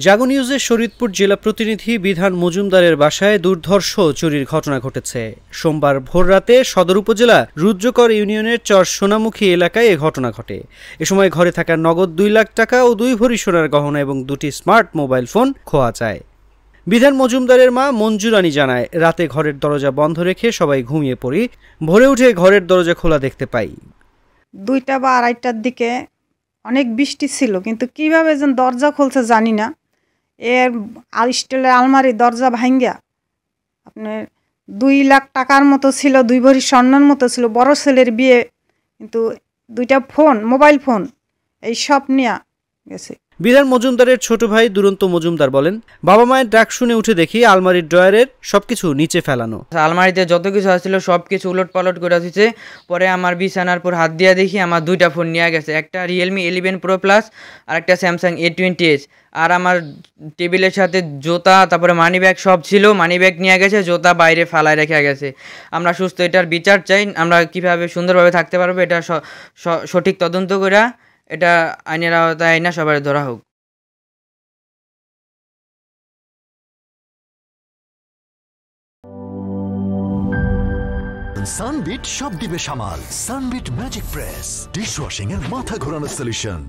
জাগো নিউজের শরীয়তপুর জেলা প্রতিনিধি বিধান মজুমদারের বাসায় দুর্ধর্ষ চুরির ঘটনা ঘটেছে। সোমবার ভোররাতে সদর উপজেলা রুদ্রকর ইউনিয়নের চর সোনামুখী এলাকায় এ ঘটনা ঘটে। এ সময় ঘরে থাকা নগদ 2 লাখ টাকা ও 2 ভরি সোনার গহনা এবং 2টি স্মার্ট মোবাইল ফোন খোয়া যায়। বিধান মজুমদারের মা মঞ্জু রানী জানায়, রাতে ঘরের দরজা বন্ধ রেখে সবাই ঘুমিয়ে পড়ি। ভোরে উঠে ঘরের দরজা খোলা দেখতে পাই। 2টা বা 2:30টার দিকে অনেক বৃষ্টি ছিল, কিন্তু কিভাবে যেন দরজা খুলছে জানি না। এর স্টিলের আলমারি দরজা ভাঙ্গা আপনার 2 লাখ টাকার মতো ছিল, 2 ভরি স্বর্ণের মতো ছিল। বড় ছেলের বিয়ে, কিন্তু 2টা ফোন, মোবাইল ফোন, এই সব নিয়ে গেছে। বিধান মজুমদারের ছোট ভাই দুরন্ত মজুমদার বলেন, বাবা মায়ের ডাক শুনে উঠে দেখি আলমারির ড্রয়ারের সবকিছু নিচে ফেলানো। আলমারিতে যত কিছু আসছিল সবকিছু উলট পালট করে দিয়েছে। পরে আমার বিছানার পর হাত দিয়ে দেখি আমার 2টা ফোন নিয়ে গেছে, একটা Realme 11 Pro Plus আর একটা Samsung A20s। আর আমার টেবিলের সাথে জুতা, তারপরে মানি ব্যাগ সব ছিল। মানি ব্যাগ নিয়ে গেছে, জুতা বাইরে ফালায় রেখে গেছে। আমরা সুস্থ, এটার বিচার চাই। আমরা কিভাবে সুন্দরভাবে থাকতে পারবো, এটা সঠিক তদন্ত করে এটা আইনের আওতায় আইনা সবার ধরা হোক। সানবিট সব দিবে সামাল। সানবিট ম্যাজিক প্রেস ডিশওয়াশিং এর মাথা ঘোরানো সলিউশন।